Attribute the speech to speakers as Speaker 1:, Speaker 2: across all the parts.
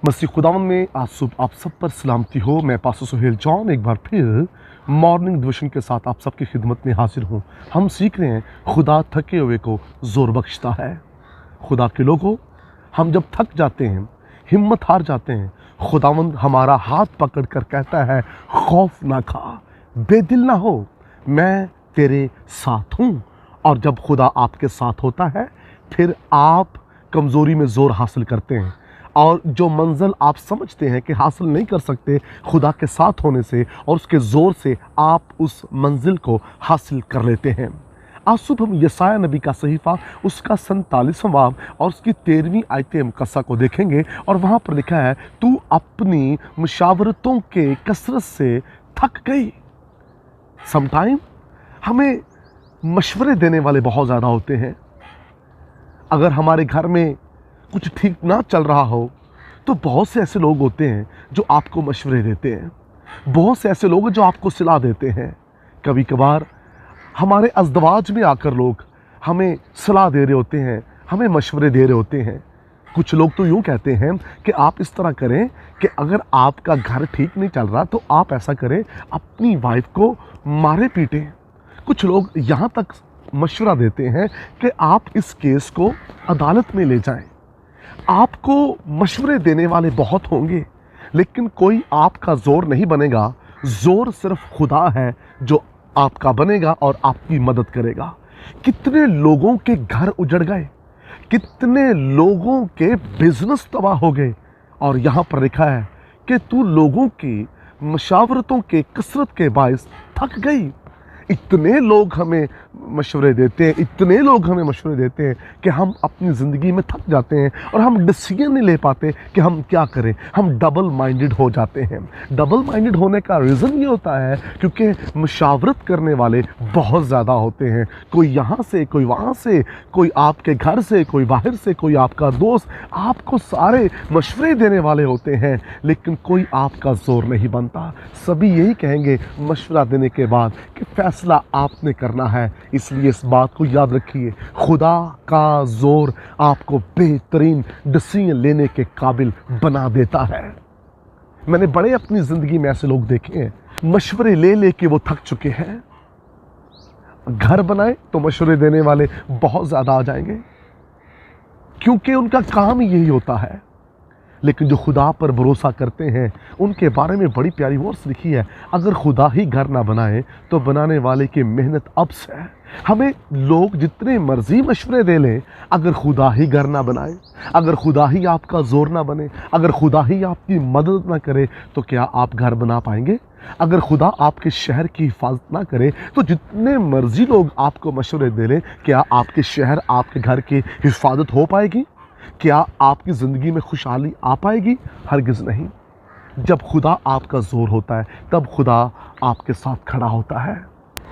Speaker 1: मसीह खुदावंद में आज सुबह आप सब पर सलामती हो। मैं पास्टर सुहेल जॉन एक बार फिर मॉर्निंग डिवोशन के साथ आप सबकी खिदमत में हाजिर हूँ। हम सीख रहे हैं खुदा थके हुए को ज़ोर बख्शता है। खुदा के लोगों, हम जब थक जाते हैं, हिम्मत हार जाते हैं, खुदावंद हमारा हाथ पकड़ कर कहता है खौफ ना खा, बेदिल ना हो, मैं तेरे साथ हूँ। और जब खुदा आपके साथ होता है फिर आप कमज़ोरी में ज़ोर हासिल करते हैं, और जो मंजिल आप समझते हैं कि हासिल नहीं कर सकते, खुदा के साथ होने से और उसके ज़ोर से आप उस मंजिल को हासिल कर लेते हैं। आज सुबह हम यशायाह नबी का सहीफ़ा उसका 47वां बाब और उसकी 13वीं आयत मुकद्दसा को देखेंगे, और वहाँ पर लिखा है, तू अपनी मुशावरतों के कसरत से थक गई। समटाइम हमें मशवरे देने वाले बहुत ज़्यादा होते हैं। अगर हमारे घर में कुछ ठीक ना चल रहा हो तो बहुत से ऐसे लोग होते हैं जो आपको मशवरे देते हैं। बहुत से ऐसे लोग जो आपको सलाह देते हैं। कभी कभार हमारे अज़दवाज में आकर लोग हमें सलाह दे रहे होते हैं, हमें मशवरे दे रहे होते हैं। कुछ लोग तो यूँ कहते हैं कि आप इस तरह करें कि अगर आपका घर ठीक नहीं चल रहा तो आप ऐसा करें, अपनी वाइफ को मारे पीटें। कुछ लोग यहाँ तक मशवरा देते हैं कि आप इस केस को अदालत में ले जाएं। आपको मशवरे देने वाले बहुत होंगे, लेकिन कोई आपका ज़ोर नहीं बनेगा। ज़ोर सिर्फ खुदा है जो आपका बनेगा और आपकी मदद करेगा। कितने लोगों के घर उजड़ गए, कितने लोगों के बिजनेस तबाह हो गए, और यहाँ पर लिखा है कि तू लोगों की मशावरतों के कसरत के बायस थक गई। इतने लोग हमें मशवरे देते हैं, इतने लोग हमें मशवरे देते हैं कि हम अपनी ज़िंदगी में थक जाते हैं और हम डिसीजन नहीं ले पाते कि हम क्या करें। हम डबल माइंडेड हो जाते हैं। डबल माइंडेड होने का रीज़न ये होता है क्योंकि मशावरत करने वाले बहुत ज़्यादा होते हैं। कोई यहाँ से, कोई वहाँ से, कोई आपके घर से, कोई बाहर से, कोई आपका दोस्त, आपको सारे मशवरे देने वाले होते हैं, लेकिन कोई आपका ज़ोर नहीं बनता। सभी यही कहेंगे मशवरा देने के बाद कि फैसला आपने करना है। इसलिए इस बात को याद रखिए, खुदा का ज़ोर आपको बेहतरीन डिसीजन लेने के काबिल बना देता है। मैंने बड़े अपनी ज़िंदगी में ऐसे लोग देखे हैं, मशवरे ले ले के वो थक चुके हैं। घर बनाए तो मशवरे देने वाले बहुत ज़्यादा आ जाएंगे, क्योंकि उनका काम ही यही होता है। लेकिन जो खुदा पर भरोसा करते हैं उनके बारे में बड़ी प्यारी वर्स लिखी है, अगर खुदा ही घर ना बनाए तो बनाने वाले की मेहनत अब्स है। हमें लोग जितने मर्जी मशवरे दे लें, अगर खुदा ही घर ना बनाए, अगर खुदा ही आपका ज़ोर ना बने, अगर खुदा ही आपकी मदद ना करे, तो क्या आप घर बना पाएंगे? अगर खुदा आपके शहर की हिफाजत ना करे तो जितने मर्जी लोग आपको मशवरे दे लें, क्या आपके शहर, आपके घर की हिफाजत हो पाएगी? क्या आपकी ज़िंदगी में खुशहाली आ पाएगी? हरगिज़ नहीं। जब खुदा आपका ज़ोर होता है तब खुदा आपके साथ खड़ा होता है।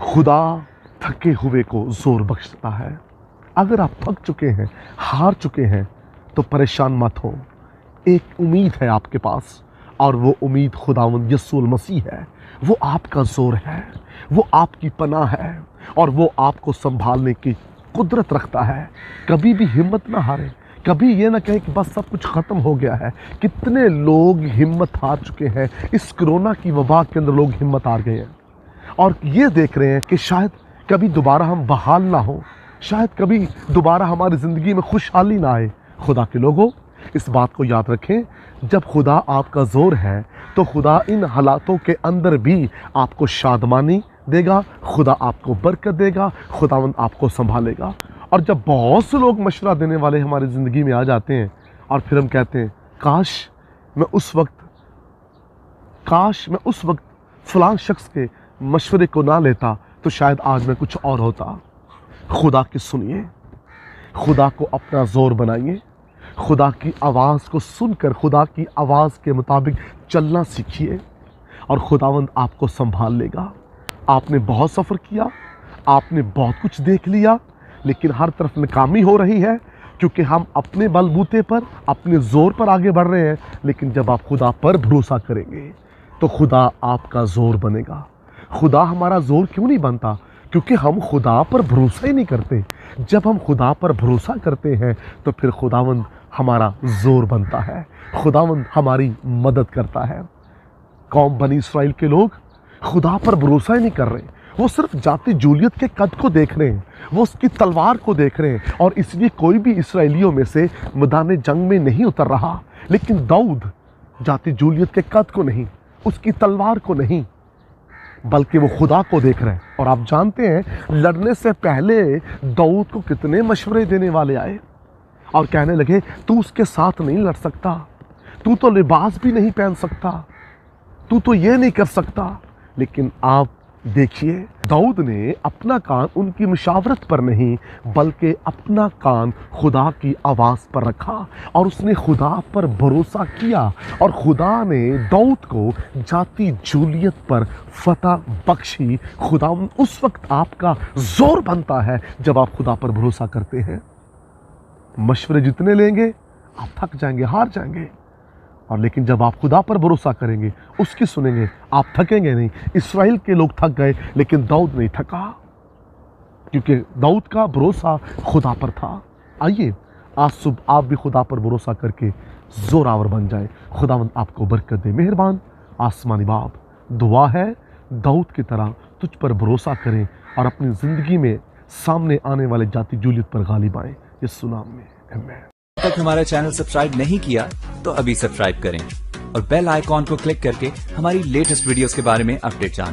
Speaker 1: खुदा थके हुए को ज़ोर बख्शता है। अगर आप थक चुके हैं, हार चुके हैं, तो परेशान मत हो। एक उम्मीद है आपके पास, और वो उम्मीद खुदावंद यीशु मसीह है। वो आपका ज़ोर है, वो आपकी पनाह है, और वो आपको संभालने की कुदरत रखता है। कभी भी हिम्मत ना हारें। कभी ये ना कहें कि बस सब कुछ ख़त्म हो गया है। कितने लोग हिम्मत हार चुके हैं। इस कोरोना की वबा के अंदर लोग हिम्मत हार गए हैं, और ये देख रहे हैं कि शायद कभी दोबारा हम बहाल ना हो, शायद कभी दोबारा हमारी ज़िंदगी में खुशहाली ना आए। खुदा के लोगों, इस बात को याद रखें, जब खुदा आपका ज़ोर है तो खुदा इन हालातों के अंदर भी आपको शादमानी देगा, खुदा आपको बरकत देगा, खुदावंद आपको संभालेगा। और जब बहुत से लोग मशवरा देने वाले हमारी ज़िंदगी में आ जाते हैं, और फिर हम कहते हैं काश मैं उस वक्त फ़लाँ शख्स के मशवरे को ना लेता तो शायद आज मैं कुछ और होता। खुदा की सुनिए, खुदा को अपना ज़ोर बनाइए, खुदा की आवाज़ को सुनकर खुदा की आवाज़ के मुताबिक चलना सीखिए, और खुदावंद आपको संभाल लेगा। आपने बहुत सफ़र किया, आपने बहुत कुछ देख लिया, लेकिन हर तरफ नाकामी हो रही है, क्योंकि हम अपने बलबूते पर, अपने ज़ोर पर आगे बढ़ रहे हैं। लेकिन जब आप खुदा पर भरोसा करेंगे तो खुदा आपका ज़ोर बनेगा। खुदा हमारा ज़ोर क्यों नहीं बनता? क्योंकि हम खुदा पर भरोसा ही नहीं करते। जब हम खुदा पर भरोसा करते हैं तो फिर खुदावंद हमारा जोर बनता है, खुदावंद हमारी मदद करता है। कौम बनी इसराइल के लोग खुदा पर भरोसा ही नहीं कर रहे, वो सिर्फ जाति जूलियत के कद को देख रहे हैं, वो उसकी तलवार को देख रहे हैं, और इसलिए कोई भी इसराइलियों में से मैदान जंग में नहीं उतर रहा। लेकिन दाऊद जाति जूलियत के कद को नहीं, उसकी तलवार को नहीं, बल्कि वो खुदा को देख रहे हैं। और आप जानते हैं लड़ने से पहले दाऊद को कितने मशवरे देने वाले आए और कहने लगे तू उसके साथ नहीं लड़ सकता, तू तो लिबास भी नहीं पहन सकता, तू तो ये नहीं कर सकता। लेकिन आप देखिए दाऊद ने अपना कान उनकी मुशावरत पर नहीं बल्कि अपना कान खुदा की आवाज़ पर रखा और उसने खुदा पर भरोसा किया, और खुदा ने दाऊद को जाति जूलियत पर फतह बख्शी। खुदा उस वक्त आपका जोर बनता है जब आप खुदा पर भरोसा करते हैं। मशवरे जितने लेंगे आप थक जाएंगे, हार जाएंगे, और लेकिन जब आप खुदा पर भरोसा करेंगे, उसकी सुनेंगे, आप थकेंगे नहीं। इसराइल के लोग थक गए लेकिन दाऊद नहीं थका, क्योंकि दाऊद का भरोसा खुदा पर था। आइए आज सुबह आप भी खुदा पर भरोसा करके जोरावर बन जाए। खुदावंद आपको बरकत दे। मेहरबान आसमानी बाप, दुआ है दाऊद की तरह तुझ पर भरोसा करें और अपनी ज़िंदगी में सामने आने वाले जाति जूलियत पर गालिब आएँ। यीशु नाम में आमीन।
Speaker 2: तक हमारा चैनल सब्सक्राइब नहीं किया तो अभी सब्सक्राइब करें और बेल आइकॉन को क्लिक करके हमारी लेटेस्ट वीडियोस के बारे में अपडेट जानें।